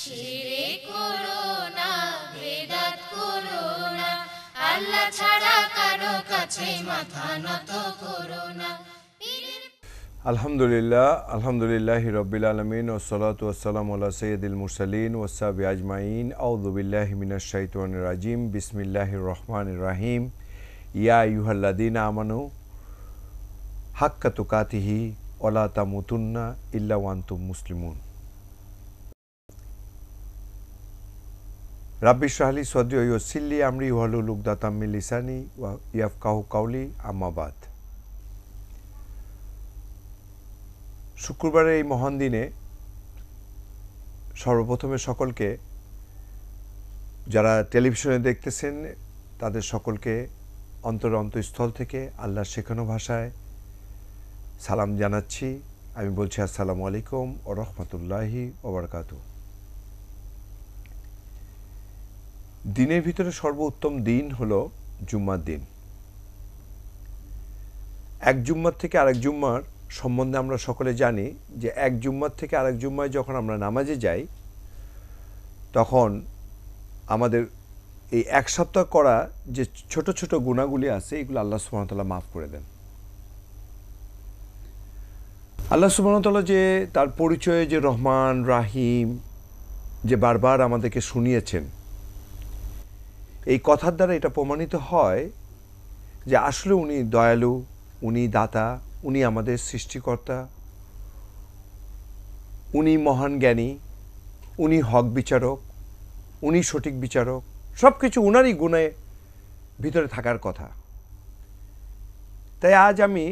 শিরক করো না, বিদআত করো না, আল্লাহ ছাড়া কারো কাছে মাথা নত করো না। আলহামদুলিল্লাহি রাব্বিল আলামিন ওয়াসসালাতু ওয়াসসালামু আলা সাইয়্যিদিল মুরসালিন ওয়াসসাহবিহি আজমাইন। আউযু বিল্লাহি মিনাশ শাইতানির রাজিম। বিসমিল্লাহির রহমানির রহিম। ইয়া আইয়ুহাল্লাযীনা আমানু হাক্কা তুকাতিহি ওয়া লা তামুতুন্না ইল্লা ওয়া আনতুম মুসলিমুন। রাব্বি ইশরাহ লি সাদরি ওয়া ইয়াসসির লি আমরি ওয়াহলুল উকদাতাম মিন লিসানি ইয়াফকাহু কাওলি। আম্মা বাদ। শুক্রবারের এই মহান দিনে সর্বপ্রথমে সকলকে, যারা টেলিভিশনে দেখতেছেন তাদের সকলকে অন্তরস্থল থেকে আল্লাহর শেখানো ভাষায় সালাম জানাচ্ছি। আমি বলছি আসসালামু আলাইকুম ওয়া রাহমাতুল্লাহি ওয়া বারাকাতুহু। দিনের ভিতরে সর্বোত্তম দিন হলো জুম্মার দিন। এক জুম্মার থেকে আরেক জুম্মার সম্বন্ধে আমরা সকলে জানি যে এক জুম্মার থেকে আরেক জুম্মায় যখন আমরা নামাজে যাই তখন আমাদের এই এক সপ্তাহ করা যে ছোট ছোট গুনাহগুলি আছে এগুলো আল্লাহ সুবহানাহু ওয়া তাআলা মাফ করে দেন। আল্লাহ সুবহানাহু ওয়া তাআলা যে তার পরিচয়ে যে রহমান রাহিম, যে বারবার আমাদেরকে শুনিয়েছেন, এই কথার দ্বারা এটা প্রমাণিত হয় যে আসলে উনি দয়ালু, উনি দাতা, উনি আমাদের সৃষ্টিকর্তা, উনি মহান জ্ঞানী, উনি হক বিচারক, উনি সঠিক বিচারক, সব কিছু উনারই গুণে ভিতরে থাকার কথা। তাই আজ আমি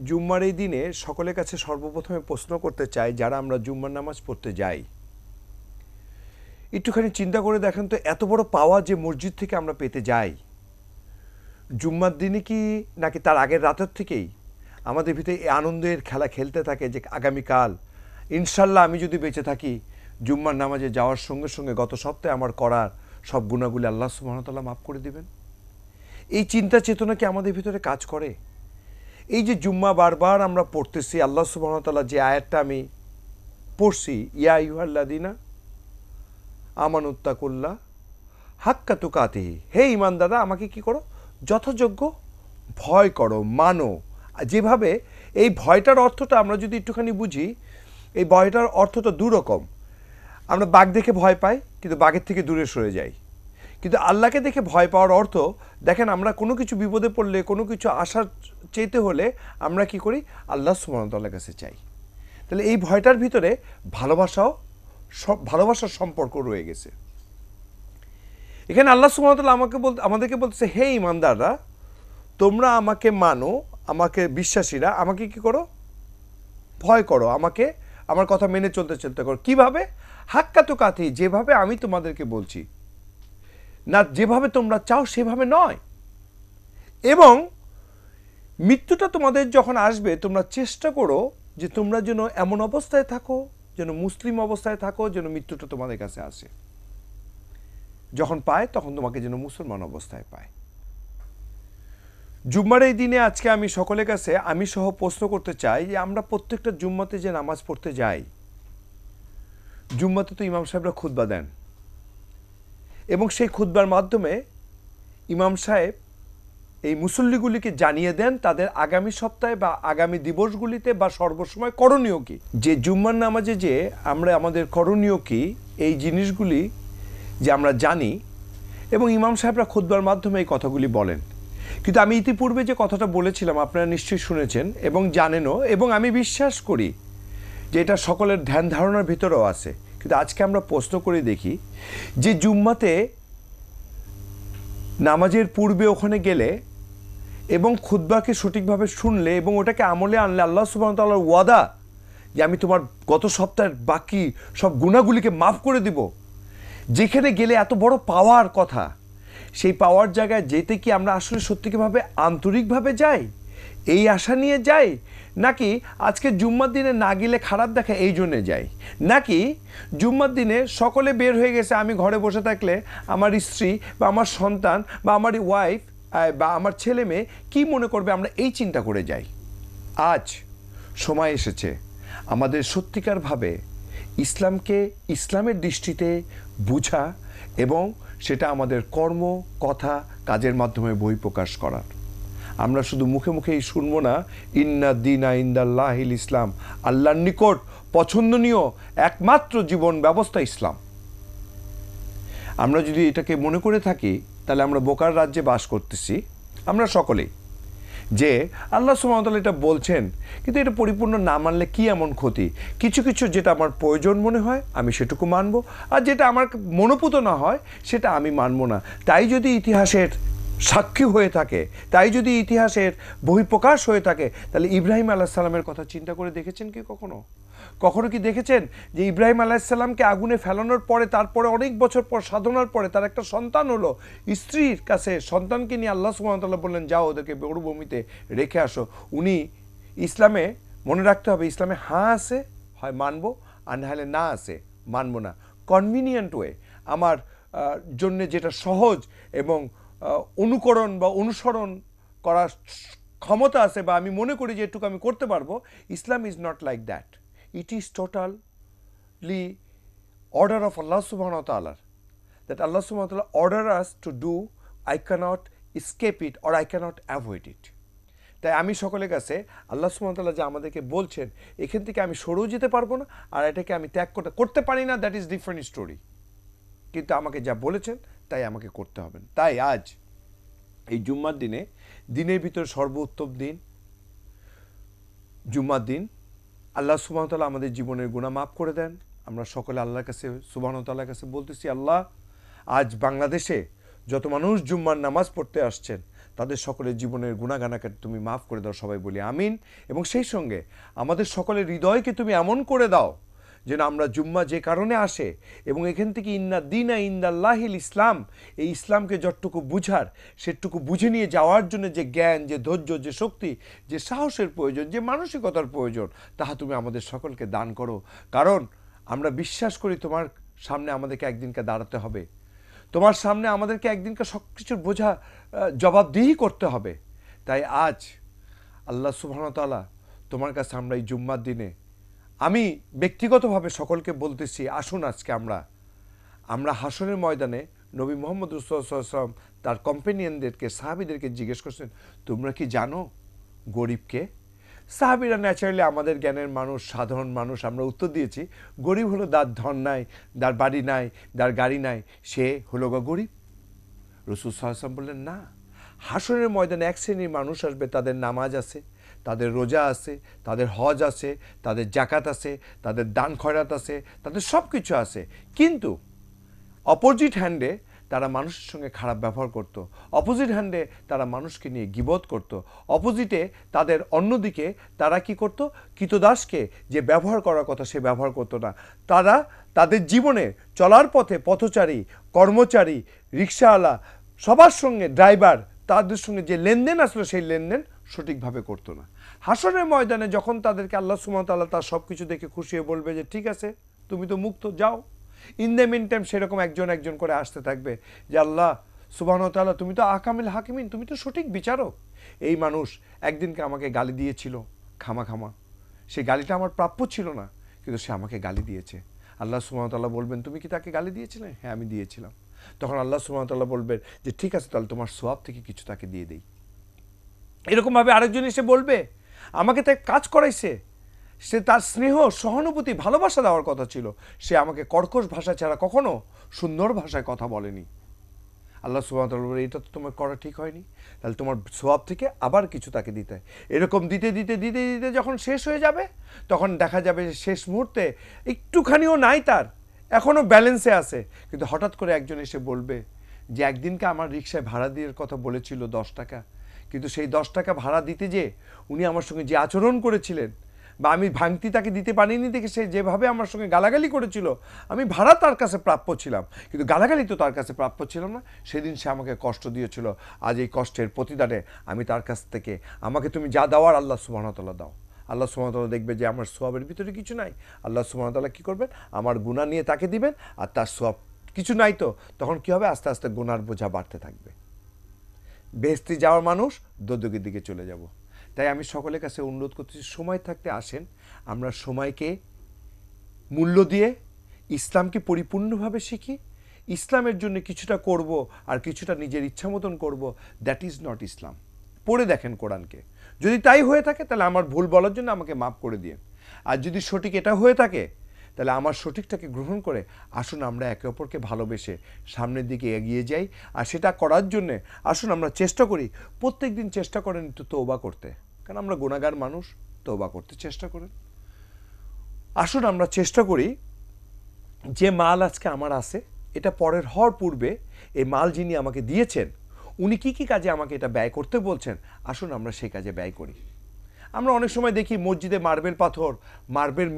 জুম্মার এই দিনে সকলের কাছে সর্বপ্রথমে প্রশ্ন করতে চাই, যারা আমরা জুম্মার নামাজ পড়তে যাই, একটুখানি চিন্তা করে দেখেন তো, এত বড় পাওয়া যে মসজিদ থেকে আমরা পেতে যাই, জুম্মার দিনে কি নাকি তার আগের রাতের থেকেই আমাদের ভিতরে এই আনন্দের খেলা খেলতে থাকে যে আগামীকাল ইনশাল্লাহ আমি যদি বেঁচে থাকি জুম্মার নামাজে যাওয়ার সঙ্গে সঙ্গে গত সপ্তাহে আমার করার সব গুনাহগুলি আল্লাহ সুবহানাহু ওয়া তাআলা মাফ করে দিবেন। এই চিন্তা চেতনা কি আমাদের ভিতরে কাজ করে? এই যে জুম্মা বারবার আমরা পড়তেছি, আল্লাহ সুবহানাহু ওয়া তাআলা যে আয়াতটা আমি পড়ছি, ইয়া আইয়ুহাল্লাযীনা আমানুত্তাকুল্লাহ হাক্কা তুকাতিহি, হে ঈমানদাররা আমাকে কি করো? যথাযোগ্য ভয় করো, মানো। যেভাবে এই ভয়টার অর্থটা আমরা যদি একটুখানি বুঝি, এই ভয়টার অর্থটা দুরকম। আমরা বাঘ দেখে ভয় পাই কিন্তু বাঘের থেকে দূরে সরে যাই, কিন্তু আল্লাহকে দেখে ভয় পাওয়ার অর্থ দেখেন, আমরা কোনো কিছু বিপদে পড়লে, কোনো কিছু আশা চাইতে হলে আমরা কি করি? আল্লাহ সুবহানাহু ওয়া তাআলার কাছে চাই। তাহলে এই ভয়টার ভিতরে ভালোবাসার সম্পর্ক রয়ে গেছে। এখানে আল্লাহ সুবহানাহু ওয়া তাআলা আমাদেরকে বলতেছে, হে ঈমানদাররা তোমরা আমাকে মানো, আমাকে বিশ্বাসীরা আমাকে কি করো? ভয় করো, আমাকে আমার কথা মেনে চলতে চেষ্টা করো। কিভাবে? হাক্কা তুকাতি, যেভাবে আমি তোমাদেরকে বলছি, না যেভাবে তোমরা চাও সেভাবে নয়। এবং মৃত্যুটা তোমাদের যখন আসবে তোমরা চেষ্টা করো যে তোমরা যেন এমন অবস্থায় থাকো, যেন মুসলিম অবস্থায় থাকো, যেন মৃত্যুটা তোমাদের কাছে আসে। যখন পায় তখন তোমাকে যেন মুসলমান অবস্থায় পায়। জুম্মার এই দিনে আজকে আমি সকলের কাছে আমি সহ প্রশ্ন করতে চাই যে আমরা প্রত্যেকটা জুম্মাতে যে নামাজ পড়তে যাই, জুম্মাতে তো ইমাম সাহেবরা খুতবা দেন এবং সেই খুতবার মাধ্যমে ইমাম সাহেব এই মুসল্লিগুলিকে জানিয়ে দেন তাদের আগামী সপ্তাহে বা আগামী দিবসগুলিতে বা সর্বসময় করণীয় কি। যে জুম্মার নামাজে যে আমরা আমাদের করণীয় কি, এই জিনিসগুলি যে আমরা জানি এবং ইমাম সাহেবরা খুতবার মাধ্যমে এই কথাগুলি বলেন। কিন্তু আমি ইতিপূর্বে যে কথাটা বলেছিলাম আপনারা নিশ্চয়ই শুনেছেন এবং জানেনও, এবং আমি বিশ্বাস করি যে এটা সকলের ধ্যান ধারণার ভিতরেও আছে। কিন্তু আজকে আমরা প্রশ্ন করে দেখি যে জুম্মাতে নামাজের পূর্বে ওখানে গেলে এবং খুতবাকে সঠিকভাবে শুনলে এবং ওটাকে আমলে আনলে আল্লাহ সুবহানাহু ওয়া তাআলার ওয়াদা যে আমি তোমার গত সপ্তাহের বাকি সব গুনাহগুলিকে মাফ করে দিব, যেখানে গেলে এত বড় পাওয়ার কথা, সেই পাওয়ার জায়গায় যেতে কি আমরা আসলে সত্যিভাবে আন্তরিকভাবে যাই, এই আশা নিয়ে যাই, নাকি আজকে জুম্মার দিনে না গেলে খারাপ দেখা এই জন্যে যাই, নাকি জুম্মার দিনে সকলে বের হয়ে গেছে, আমি ঘরে বসে থাকলে আমার স্ত্রী বা আমার সন্তান বা আমার ওয়াইফ বা আমার ছেলে মেয়ে কী মনে করবে, আমরা এই চিন্তা করে যাই। আজ সময় এসেছে আমাদের সত্যিকারভাবে ইসলামকে ইসলামের দৃষ্টিতে বুঝা এবং সেটা আমাদের কর্ম, কথা, কাজের মাধ্যমে বহিঃপ্রকাশ করার। আমরা শুধু মুখে মুখেই শুনবো না ইন্না দীনা ইনদাল্লাহিল ইসলাম, আল্লাহর নিকট পছন্দনীয় একমাত্র জীবন ব্যবস্থা ইসলাম। আমরা যদি এটাকে মনে করে থাকি তাহলে আমরা বোকার রাজ্যে বাস করতেছি আমরা সকলেই, যে আল্লাহ সুবহানাহু ওয়া তাআলা এটা বলছেন কিন্তু এটা পরিপূর্ণ না মানলে কি এমন ক্ষতি। কিছু কিছু যেটা আমার প্রয়োজন মনে হয় আমি সেটুকু মানব, আর যেটা আমার মনোপুত না হয় সেটা আমি মানব না। তাই যদি ইতিহাসের সাক্ষী হয়ে থাকে, তাই যদি ইতিহাসের বহিঃপ্রকাশ হয়ে থাকে, তাহলে ইব্রাহিম আলাইহিস সালামের কথা চিন্তা করে দেখেছেন কি কখনো? কখনো কি দেখেছেন যে ইব্রাহিম আলাইহিস সালামকে আগুনে ফেলানোর পরে, তারপরে অনেক বছর পর সাধনার পরে তার একটা সন্তান হলো, স্ত্রীর কাছে সন্তানকে নিয়ে আল্লাহ সুবহানাহু ওয়া তাআলা বললেন যাও ওদেরকে মরুভূমিতে রেখে আসো। উনি ইসলামে, মনে রাখতে হবে, ইসলামে হ্যাঁ আছে হয় মানবো, আর নাহলে না আছে মানবো না। কনভিনিয়েন্ট ওয়ে, আমার জন্যে যেটা সহজ এবং অনুকরণ বা অনুসরণ করার ক্ষমতা আছে বা আমি মনে করি যে এটুকু আমি করতে পারবো, Islam is not like that. It is totally order of আল্লাহ সুবহানাহু ওয়া তাআলা, that Allah subhanahu wa ta'ala order us to do, I cannot escape it or I cannot avoid it. তাই আমি সকলের কাছে আল্লাহ সুবহানাহু ওয়া তাআলা যে আমাদেরকে বলছেন এখান থেকে আমি সরেও যেতে পারবো না, আর এটাকে আমি ত্যাগ করতে পারি না, দ্যাট ইজ ডিফারেন্ট স্টোরি। কিন্তু আমাকে যা বলেছেন তাই আমাকে করতে হবে। তাই আজ এই জুম্মার দিনে, দিনের ভিতর সর্বোত্তম দিন জুম্মার দিন, আল্লাহ সুবহানাহু ওয়া তাআলা আমাদের জীবনের গুনাহ মাফ করে দেন। আমরা সকলে আল্লাহর কাছে সুবহানাহু ওয়া তাআলার কাছে বলতেছি, আল্লাহ আজ বাংলাদেশে যত মানুষ জুম্মার নামাজ পড়তে আসছেন তাদের সকলের জীবনের গুনাহগানাকে তুমি মাফ করে দাও, সবাই বলি আমিন। এবং সেই সঙ্গে আমাদের সকলের হৃদয়কে তুমি এমন করে দাও যেন আমরা জুম্মা যে কারণে আসে এবং এখান থেকে ইন্না দীনা ইনদাল্লাহিল ইসলাম, এই ইসলামকে যতটুকু বুঝার সেটুকু বুঝে নিয়ে যাওয়ার জন্য যে জ্ঞান, যে ধৈর্য, যে শক্তি, যে সাহসের প্রয়োজন, যে মানসিকতার প্রয়োজন, তাহা তুমি আমাদের সকলকে দান করো। কারণ আমরা বিশ্বাস করি তোমার সামনে আমাদেরকে একদিনকে দাঁড়াতে হবে, তোমার সামনে আমাদেরকে একদিনকে সব কিছুর বোঝা জবাবদিহি করতে হবে। তাই আজ আল্লাহ সুবহানাহু ওয়া তাআলা তোমার কাছে আমরা এই জুম্মার দিনে, আমি ব্যক্তিগতভাবে সকলকে বলতেছি, আসুন আজকে আমরা হাসরের ময়দানে নবী মুহাম্মদ রাসূলুল্লাহ সাল্লাল্লাহু আলাইহি ওয়াসাল্লাম তার কম্পেনিয়নদেরকে, সাহাবীদেরকে জিজ্ঞেস করছেন তোমরা কি জানো গরিবকে? সাহাবীরা ন্যাচারালি আমাদের জ্ঞানের মানুষ, সাধারণ মানুষ, আমরা উত্তর দিয়েছি গরিব হলো যার ধন নাই, যার বাড়ি নাই, যার গাড়ি নাই, সে হলো গরিব। রাসূল সাল্লাল্লাহু আলাইহি ওয়াসাল্লাম বললেন না, হাসরের ময়দানে এক শ্রেণীর মানুষ আসবে, তাদের নামাজ আছে, তাদের রোজা আছে, তাদের হজ আছে, তাদের জাকাত আছে, তাদের দান খয়রাত আছে, তাদের সব কিছু আছে, কিন্তু অপোজিট হ্যান্ডে তারা মানুষের সঙ্গে খারাপ ব্যবহার করত, অপোজিট হ্যান্ডে তারা মানুষকে নিয়ে গীবত করত, অপোজিটে তাদের অন্যদিকে তারা কি করত, কৃতদাসকে যে ব্যবহার করার কথা সে ব্যবহার করতো না। তারা তাদের জীবনে চলার পথে পথচারী, কর্মচারী, রিক্সাওয়ালা, সবার সঙ্গে ড্রাইভার, তাদের সঙ্গে যে লেনদেন আসলো সেই লেনদেন সঠিকভাবে করতো না। হাসরের ময়দানে যখন তাদেরকে আল্লাহ সুবহানাহু ওয়া তাআলা তার সব কিছু দেখে খুশি হয়ে বলবে যে ঠিক আছে তুমি তো মুক্ত, যাও, ইন দ্য মিন টাইম সেরকম একজন একজন করে আসতে থাকবে যে আল্লাহ সুবহানাহু ওয়া তাআলা তুমি তো আহকামুল হাকিমিন, তুমি তো সঠিক বিচারক। এই মানুষ একদিনকে আমাকে গালি দিয়েছিল খামা, সেই গালিটা আমার প্রাপ্য ছিল না, কিন্তু সে আমাকে গালি দিয়েছে। আল্লাহ সুবহানাহু ওয়া তাআলা বলবেন তুমি কি তাকে গালি দিয়েছিলে? হ্যাঁ আমি দিয়েছিলাম। তখন আল্লাহ সুবহানাহু ওয়া তাআলা বলবেন যে ঠিক আছে তাহলে তোমার সওয়াব থেকে কিছু তাকে দিয়ে দেই। এরকমভাবে আরেকজন এসে বলবে আমাকে তাই কাজ করাইছে, সে তার স্নেহ, সহানুভূতি, ভালোবাসা দেওয়ার কথা ছিল, সে আমাকে কর্কশ ভাষা ছাড়া কখনো সুন্দর ভাষায় কথা বলেনি। আল্লাহ সুবহানাহু ওয়া তাআলা বলে এটা তো তোমার করা ঠিক হয়নি, তাহলে তোমার সওয়াব থেকে আবার কিছু তাকে দিতে হয়। এরকম দিতে দিতে দিতে দিতে যখন শেষ হয়ে যাবে তখন দেখা যাবে যে শেষ মুহূর্তে একটুখানিও নাই তার, এখনও ব্যালেন্সে আছে, কিন্তু হঠাৎ করে একজন এসে বলবে যে একদিনকে আমার রিক্সায় ভাড়া দেওয়ার কথা বলেছিল 10 টাকা, কিন্তু সেই 10 টাকা ভাড়া দিতে যে উনি আমার সঙ্গে যে আচরণ করেছিলেন বা আমি ভাঙতি তাকে দিতে পারিনি দেখে সে যেভাবে আমার সঙ্গে গালাগালি করেছিল, আমি ভাড়া তার কাছে প্রাপ্য ছিলাম কিন্তু গালাগালি তো তার কাছে প্রাপ্য ছিলাম না, সেদিন সে আমাকে কষ্ট দিয়েছিল। আজ এই কষ্টের প্রতিদানে আমি তার কাছ থেকে আমাকে তুমি যা দেওয়ার আল্লাহ সুবহানাহু ওয়া তাআলা দাও। আল্লাহ সুবহানাহু ওয়া তাআলা দেখবে যে আমার সওয়াবের ভিতরে কিছু নাই, আল্লাহ সুবহানাহু ওয়া তাআলা কী করবেন, আমার গুনাহ নিয়ে তাকে দিবেন, আর তার সওয়াব কিছু নাই, তো তখন কী হবে, আস্তে আস্তে গুনার বোঝা বাড়তে থাকবে, বেহেশতে যাওয়ার মানুষ দোজখের দিকে চলে যাব। তাই আমি সকলের কাছে অনুরোধ করতেছি সময় থাকতে আসেন আমরা সময়কে মূল্য দিয়ে ইসলামকে পরিপূর্ণভাবে শিখি, ইসলামের জন্য কিছুটা করব আর কিছুটা নিজের ইচ্ছা মতন করবো, দ্যাট ইজ নট ইসলাম। পড়ে দেখেন কোরআনকে, যদি তাই হয়ে থাকে তাহলে আমার ভুল বলার জন্য আমাকে মাফ করে দিন। আর যদি সঠিক এটা হয়ে থাকে তাহলে আমার সঠিকটাকে গ্রহণ করে আসুন আমরা একে অপরকে ভালোবেসে সামনের দিকে এগিয়ে যাই। আর সেটা করার জন্যে আসুন আমরা চেষ্টা করি, প্রত্যেক দিন চেষ্টা করেন একটু তওবা করতে, কারণ আমরা গুনাহগার মানুষ, তওবা করতে চেষ্টা করেন। আসুন আমরা চেষ্টা করি যে মাল আজকে আমার আছে, এটা পরের হওয়ার পূর্বে এই মাল যিনি আমাকে দিয়েছেন উনি কি কি কাজে আমাকে এটা ব্যয় করতে বলছেন, আসুন আমরা সেই কাজে ব্যয় করি। আমরা অনেক সময় দেখি মসজিদে মার্বেল পাথর, মার্বেল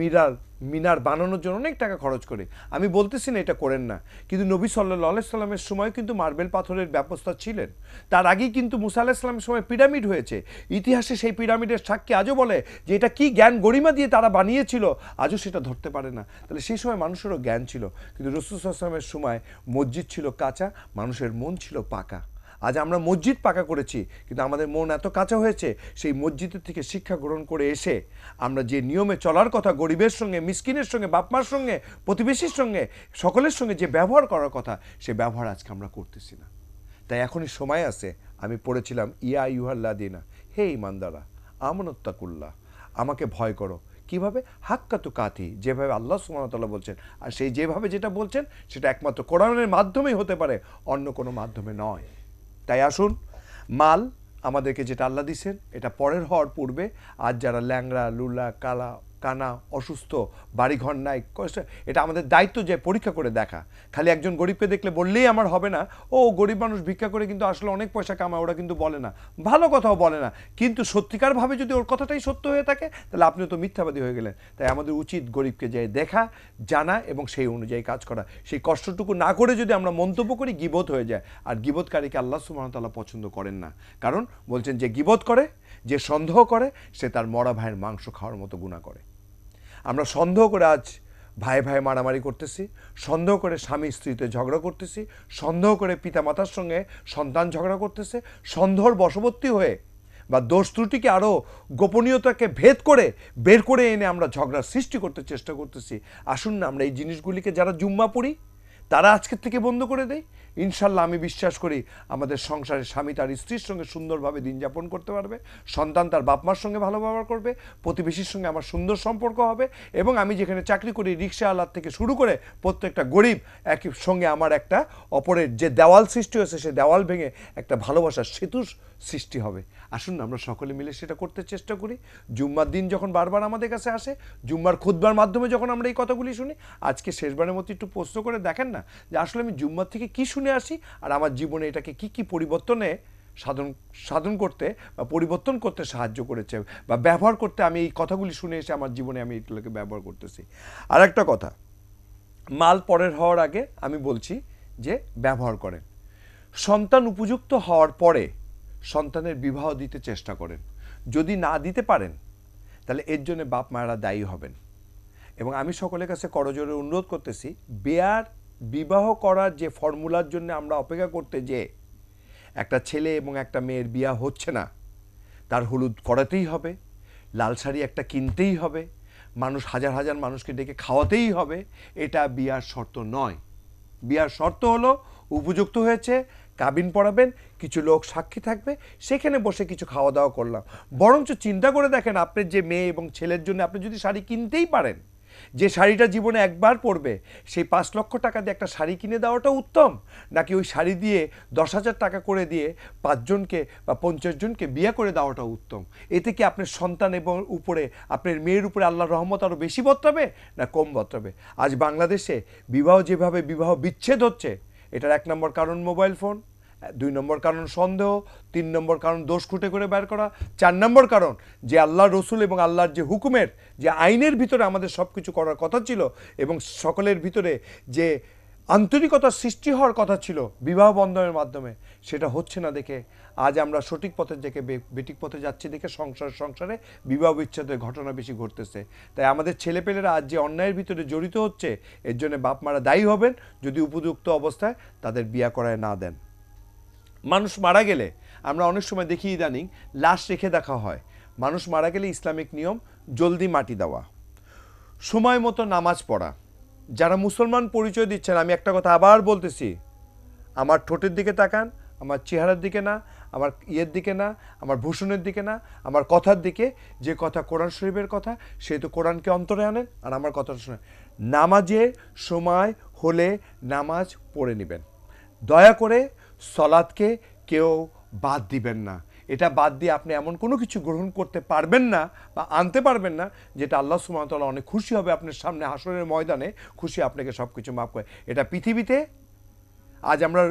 মিনার বানানোর জন্য অনেক টাকা খরচ করে। আমি বলতেছি না এটা করেন না, কিন্তু নবী সাল্লাল্লাহু আলাইহি সাল্লামের সময় কিন্তু মার্বেল পাথরের ব্যবস্থা ছিলেন। তার আগেই কিন্তু মুসা আলাইহিস সালামের সময় পিরামিড হয়েছে। ইতিহাসে সেই পিরামিডের সাক্ষী আজও বলে যে এটা কি জ্ঞান গরিমা দিয়ে তারা বানিয়েছিল, আজও সেটা ধরতে পারে না। তাহলে সেই সময় মানুষেরও জ্ঞান ছিল, কিন্তু রাসূল সাল্লাল্লাহু আলাইহি ওয়াসাল্লামের সময় মসজিদ ছিল কাঁচা, মানুষের মন ছিল পাকা। আজ আমরা মসজিদ পাকা করেছি, কিন্তু আমাদের মন এত কাঁচা হয়েছে, সেই মসজিদের থেকে শিক্ষা গ্রহণ করে এসে আমরা যে নিয়মে চলার কথা, গরিবের সঙ্গে, মিসকিনের সঙ্গে, বাপমার সঙ্গে, প্রতিবেশীর সঙ্গে, সকলের সঙ্গে যে ব্যবহার করার কথা, সে ব্যবহার আজকে আমরা করতেছি না। তাই এখনই সময় আছে। আমি পড়েছিলাম ইয়া আইয়ুহাল্লাযিনা, হে ঈমানদাররা, আমানুত্তাকুল্লাহ, আমাকে ভয় করো। কিভাবে? হাক্কা তুকাতি, যেভাবে আল্লাহ সুবহানাহু ওয়া তাআলা বলছেন। আর সেই যেভাবে যেটা বলছেন সেটা একমাত্র কোরআনের মাধ্যমেই হতে পারে, অন্য কোনো মাধ্যমে নয়। তাই আসুন মাল আমাদেরকে যেটা আল্লাহ দিছেন এটা পরের হওয়ার পূর্বে, আজ যারা ল্যাংড়া, লুলা, কানা, অসুস্থ, বাড়িঘর নাই, কষ্ট, এটা আমাদের দায়িত্ব যে পরীক্ষা করে দেখা। খালি একজন গরিবকে দেখলে বললেই আমার হবে না, ও গরিব মানুষ ভিক্ষা করে কিন্তু আসলে অনেক পয়সা কামায়, ওরা কিন্তু বলে না, ভালো কথাও বলে না, কিন্তু সত্যিকারভাবে যদি ওর কথাটাই সত্য হয়ে থাকে তাহলে আপনিও তো মিথ্যাবাদী হয়ে গেলেন। তাই আমাদের উচিত গরিবকে যে দেখা, জানা এবং সেই অনুযায়ী কাজ করা। সেই কষ্টটুকু না করে যদি আমরা মন্তব্য করি, গীবত হয়ে যায়। আর গীবতকারীকে আল্লাহ সুবহানাহু ওয়া তাআলা পছন্দ করেন না, কারণ বলছেন যে গীবত করে, যে সন্দেহ করে, সে তার মরা ভাইয়ের মাংস খাওয়ার মতো গুনাহ করে। আমরা সন্দেহ করে আজ ভাই মারামারি করতেছি, সন্দেহ করে স্বামী স্ত্রীতে ঝগড়া করতেছি, সন্দেহ করে পিতামাতার সঙ্গে সন্তান ঝগড়া করতেছে, সন্দেহর বশবর্তী হয়ে বা দোষ ত্রুটিকে আরও গোপনীয়তাকে ভেদ করে বের করে এনে আমরা ঝগড়ার সৃষ্টি করতে চেষ্টা করতেছি। আসুন না আমরা এই জিনিসগুলিকে যারা জুম্মা পড়ি তারা আজকের থেকে বন্ধ করে দেয়। ইনশাল্লাহ আমি বিশ্বাস করি আমাদের সংসারে স্বামী তার স্ত্রীর সঙ্গে সুন্দরভাবে দিন যাপন করতে পারবে, সন্তান তার বাপমার সঙ্গে ভালো ব্যবহার করবে, প্রতিবেশীর সঙ্গে আমার সুন্দর সম্পর্ক হবে, এবং আমি যেখানে চাকরি করি রিক্সাওয়ালার থেকে শুরু করে প্রত্যেকটা গরিব একই সঙ্গে আমার একটা অপরের যে দেওয়াল সৃষ্টি হয়েছে সে দেওয়াল ভেঙে একটা ভালোবাসার সেতুর সৃষ্টি হবে। আসুন আমরা সকলে মিলে সেটা করতে চেষ্টা করি। জুম্মার দিন যখন বারবার আমাদের কাছে আসে, জুম্মার খুতবার মাধ্যমে যখন আমরা এই কথাগুলি শুনি, আজকে শেষবারের মতো একটু প্রশ্ন করে দেখেন না যে আসলে আমি জুম্মার থেকে কি শুনে আসি আর আমার জীবনে এটাকে কি পরিবর্তনে সাধন করতে বা পরিবর্তন করতে সাহায্য করেছে বা ব্যবহার করতে আমি এই কথাগুলি শুনে এসে আমার জীবনে আমি এগুলোকে ব্যবহার করতেছি। আর একটা কথা, মাল পরের হওয়ার আগে আমি বলছি যে ব্যবহার করেন। সন্তান উপযুক্ত হওয়ার পরে সন্তানের বিবাহ দিতে চেষ্টা করেন। যদি না দিতে পারেন তাহলে এর জন্য বাপ মায়েরা দায়ী হবেন। এবং আমি সকলের কাছে করজোরে অনুরোধ করতেছি, বিবাহ করার যে ফর্মুলার জন্য আমরা অপেক্ষা করতে যে একটা ছেলে এবং একটা মেয়ের বিয়া হচ্ছে না, তার হলুদ করাতেই হবে, লাল শাড়ি একটা কিনতেই হবে, মানুষ হাজার হাজার মানুষকে ডেকে খাওয়াতেই হবে, এটা বিয়ার শর্ত নয়। বিয়ার শর্ত হলো উপযুক্ত হয়েছে, কাবিন পড়াবেন, কিছু লোক সাক্ষী থাকবে, সেখানে বসে কিছু খাওয়া দাওয়া করলাম। বরঞ্চ চিন্তা করে দেখেন, আপনার যে মেয়ে এবং ছেলের জন্য আপনি যদি শাড়ি কিনতেই পারেন, যে শাড়িটা জীবনে একবার পরবে, সেই 5 লক্ষ টাকা দিয়ে একটা শাড়ি কিনে দেওয়াটা উত্তম, নাকি ওই শাড়ি দিয়ে 10,000 টাকা করে দিয়ে 5 জনকে বা 50 জনকে বিয়ে করে দেওয়াটা উত্তম? এতে কি আপনার সন্তান এবং উপরে আপনার মেয়ের উপরে আল্লাহর রহমত আরও বেশি বর্তাবে না কম বর্তাবে? আজ বাংলাদেশে যেভাবে বিবাহ বিচ্ছেদ হচ্ছে, এটার 1 নম্বর কারণ মোবাইল ফোন, 2 নম্বর কারণ সন্দেহ, 3 নম্বর কারণ দোষ খুঁটে করে বের করা, 4 নম্বর কারণ যে আল্লাহর রসুল এবং আল্লাহর যে হুকুমের যে আইনের ভিতরে আমাদের সব কিছু করার কথা ছিল এবং সকলের ভিতরে যে আন্তরিকতার সৃষ্টি হওয়ার কথা ছিল বিবাহ বন্ধনের মাধ্যমে, সেটা হচ্ছে না দেখে আজ আমরা সঠিক পথে থেকে বেঠিক পথে যাচ্ছি দেখে সংসারে বিবাহ বিচ্ছেদের ঘটনা বেশি ঘটতেছে। তাই আমাদের ছেলেপেলেরা আজ যে অন্যায়ের ভিতরে জড়িত হচ্ছে, এর জন্য বাপ মারা দায়ী হবেন যদি উপযুক্ত অবস্থায় তাদের বিয়া করায় না দেন। মানুষ মারা গেলে আমরা অনেক সময় দেখি ইদানিং লাশ রেখে দেখা হয়। মানুষ মারা গেলে ইসলামিক নিয়ম জলদি মাটি দেওয়া। সময় মতো নামাজ পড়া। যারা মুসলমান পরিচয় দিচ্ছেন, আমি একটা কথা আবার বলতেছি, আমার ঠোঁটের দিকে তাকান, আমার চেহারার দিকে না, আমার ইয়ের দিকে না, আমার ভূষণের দিকে না, আমার কথার দিকে। যে কথা কোরআন শরীফের কথা, সেই তো কোরআনকে অন্তরে আনেন, আর আমার কথাটা শুনে নামাজের সময় হলে নামাজ পড়ে নেবেন। দয়া করে সলাৎকে কেউ বাদ দিবেন না। এটা বাদ দিয়ে আপনি এমন কোনো কিছু গ্রহণ করতে পারবেন না বা আনতে পারবেন না যেটা আল্লাহ সুবহানাহু ওয়া তাআলা অনেক খুশি হবে আপনার সামনে হাসরের ময়দানে, খুশি আপনাকে সব কিছু মাফ করে। এটা পৃথিবীতে আজ আমরা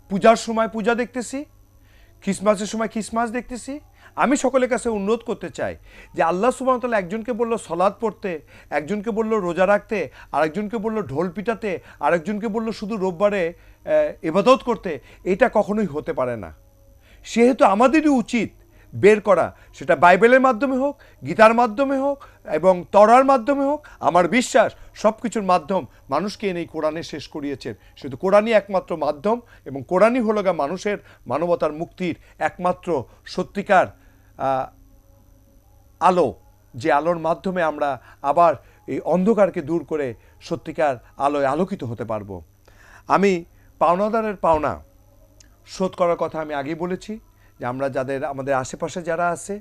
পূজার সময় পূজা দেখতেছি, খ্রিসমাসের সময় খ্রিসমাস দেখতেছি। আমি সকলের কাছে অনুরোধ করতে চাই যে আল্লাহ সুবহানাহু ওয়া তাআলা একজনকে বলল সলাৎ পড়তে, একজনকে বলল রোজা রাখতে, আরেকজনকে বলল ঢোল পিটাতে, আরেকজনকে বলল শুধু রোববারে ইবাদত করতে। এটা কখনোই হতে পারে না। সেহেতু আমাদেরই উচিত বের করা, সেটা বাইবেলের মাধ্যমে হোক, গীতার মাধ্যমে হোক এবং তরার মাধ্যমে হোক। আমার বিশ্বাস সব কিছুর মাধ্যম মানুষকে এনেই কোরআনে শেষ করিয়েছেন। শুধু কোরআনই একমাত্র মাধ্যম, এবং কোরআনই হলো গা মানুষের মানবতার মুক্তির একমাত্র সত্যিকার আলো, যে আলোর মাধ্যমে আমরা আবার এই অন্ধকারকে দূর করে সত্যিকার আলোয় আলোকিত হতে পারবো। আমি পাওনাদারের পাওনা শোধ করার কথা আমি আগেই বলেছি, যে আমরা যাদের আমাদের আশেপাশে যারা আছে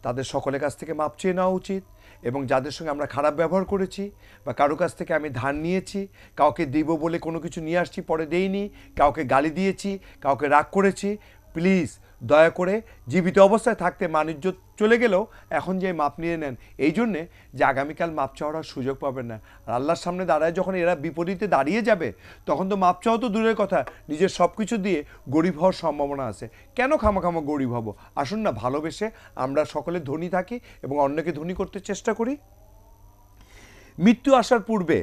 তাদের সকলের কাছ থেকে মাপ চেয়ে নেওয়া উচিত, এবং যাদের সঙ্গে আমরা খারাপ ব্যবহার করেছি বা কারো কাছ থেকে আমি ধার নিয়েছি, কাউকে দিব বলে কোনো কিছু নিয়ে আসছি পরে দেইনি, কাউকে গালি দিয়েছি, কাউকে রাগ করেছি, প্লিজ দয়া করে জীবিত অবস্থায় থাকতে মানিজ্য চলে গেলেও এখন যে মাপ নিয়ে নেন, এই জন্যে যে আগামীকাল মাপ চাওয়ার সুযোগ পাবেন না। আর আল্লাহর সামনে দাঁড়ায় যখন এরা বিপরীতে দাঁড়িয়ে যাবে, তখন তো মাপ চাওয়া তো দূরের কথা, নিজের সব কিছু দিয়ে গরিব হওয়ার সম্ভাবনা আছে। কেন খামাখামা গরিব হব? আসুন না ভালোবেসে আমরা সকলে ধনী থাকি এবং অন্যকে ধনী করতে চেষ্টা করি। মৃত্যু আসার পূর্বে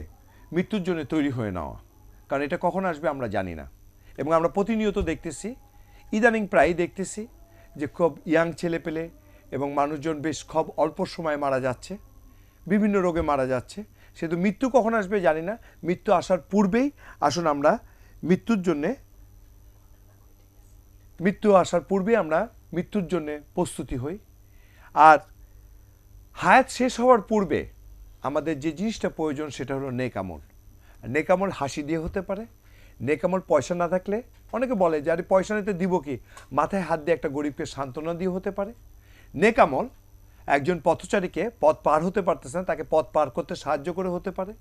মৃত্যুর জন্য তৈরি হয়ে নেওয়া, কারণ এটা কখন আসবে আমরা জানি না। এবং আমরা প্রতিনিয়ত দেখতেছি, ইদানিং প্রায় দেখতেছি যে খুব ইয়াং ছেলে পেলে এবং মানুষজন বেশ খুব অল্প সময়ে মারা যাচ্ছে, বিভিন্ন রোগে মারা যাচ্ছে। সেহেতু মৃত্যু কখন আসবে জানি না। মৃত্যু আসার পূর্বেই আসুন আমরা মৃত্যু আসার পূর্বেই আমরা মৃত্যুর জন্য প্রস্তুতি হই। আর হায়াত শেষ হওয়ার পূর্বে আমাদের যে জিনিসটা প্রয়োজন সেটা হলো নেক আমল। নেক আমল হাসি দিয়ে হতে পারে, নেক আমল পয়সা না থাকলে, অনেকে বলে যে আরে পয়সা নিতে দিব কি, মাথায় হাত দিয়ে একটা গরিবকে সান্ত্বনা দিয়ে হতে পারে। নেক আমল একজন পথচারীকে পথ পার হতে পারতেছে না, তাকে পথ পার করতে সাহায্য করে হতে পারে।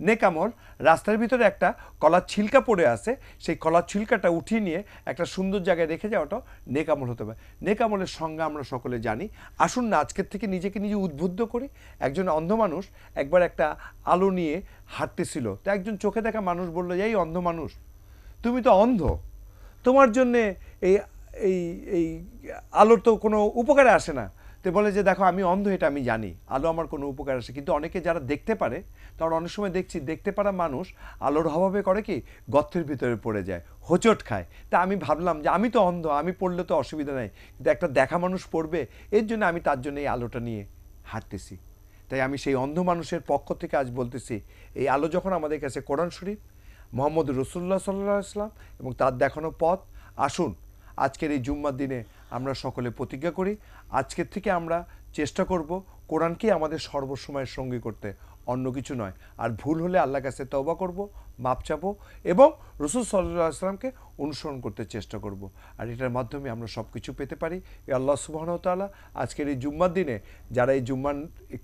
নেক আমল রাস্তার ভিতরে একটা কলার ছিলকা পড়ে আছে, সেই কলার ছিলকাটা উঠিয়ে নিয়ে একটা সুন্দর জায়গায় রেখে যাওয়াটাও নেক আমল হতে পারে। নেক আমলের সংজ্ঞা আমরা সকলে জানি। আসুন না আজকের থেকে নিজেকে নিজে উদ্বুদ্ধ করি। একজন অন্ধ মানুষ একবার একটা আলো নিয়ে হাঁটতেছিল, তো একজন চোখে দেখা মানুষ বললো, এই অন্ধ মানুষ, তুমি তো অন্ধ, তোমার জন্যে এই এই এই আলোর তো কোনো উপকারে আসে না। তো বলে যে দেখো আমি অন্ধ, এটা আমি জানি, আলো আমার কোনো উপকার আসে। কিন্তু অনেকে যারা দেখতে পারে, তারা অনেক সময় দেখছি দেখতে পারা মানুষ আলোর অভাবে করে কি গর্তের ভিতরে পড়ে যায়, হোঁচট খায়। তা আমি ভাবলাম যে আমি তো অন্ধ, আমি পড়লে তো অসুবিধা নেই, কিন্তু একটা দেখা মানুষ পড়বে, এর জন্য আমি তার জন্য এই আলোটা নিয়ে হাঁটতেছি। তাই আমি সেই অন্ধ মানুষের পক্ষ থেকে আজ বলতেছি, এই আলো যখন আমাদের কাছে কোরআন শরীফ, মোহাম্মদ রাসূলুল্লাহ সাল্লাল্লাহু আলাইহি ওয়াসাল্লাম এবং তার দেখানো পথ, আসুন আজকের এই জুম্মার দিনে আমরা সকলে প্রতিজ্ঞা করি, আজকের থেকে আমরা চেষ্টা করব কোরআনকে আমাদের সর্বসময়ের সঙ্গী করতে, অন্য কিছু নয়। আর ভুল হলে আল্লাহর কাছে তওবা করব, মাপ চাবো এবং রাসূল সাল্লাল্লাহু আলাইহি ওয়াসাল্লামকে অনুসরণ করতে চেষ্টা করব। আর এটার মাধ্যমে আমরা সব কিছু পেতে পারি। আল্লাহ সুবহানাহু ওয়া তাআলা আজকের এই জুম্মার দিনে যারা এই জুম্মার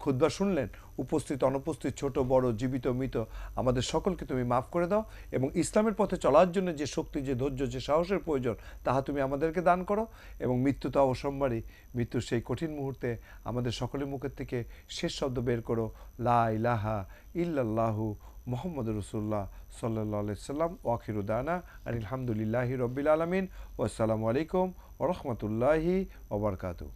খুতবা শুনলেন, উপস্থিত অনুপস্থিত, ছোট বড়, জীবিত মৃত, আমাদের সকলকে তুমি মাফ করে দাও, এবং ইসলামের পথে চলার জন্য যে শক্তি, যে ধৈর্য, যে সাহসের প্রয়োজন, তাহা তুমি আমাদেরকে দান করো। এবং মৃত্যু তো অবশ্যম্ভারী, মৃত্যুর সেই কঠিন মুহূর্তে আমাদের সকলের মুখের থেকে শেষ শব্দ বের করো, লা ইলাহা ইল্লাল্লাহু মুহাম্মাদুর রাসূলুল্লাহ সাল্লাল্লাহু আলাইহি সাল্লাম। ওয়াখিরু দানা আলহামদুলিল্লাহি রাব্বিল আলামিন। ওয়াসসালামু আলাইকুম ওয়া রাহমাতুল্লাহি ওয়া বারাকাতুহু।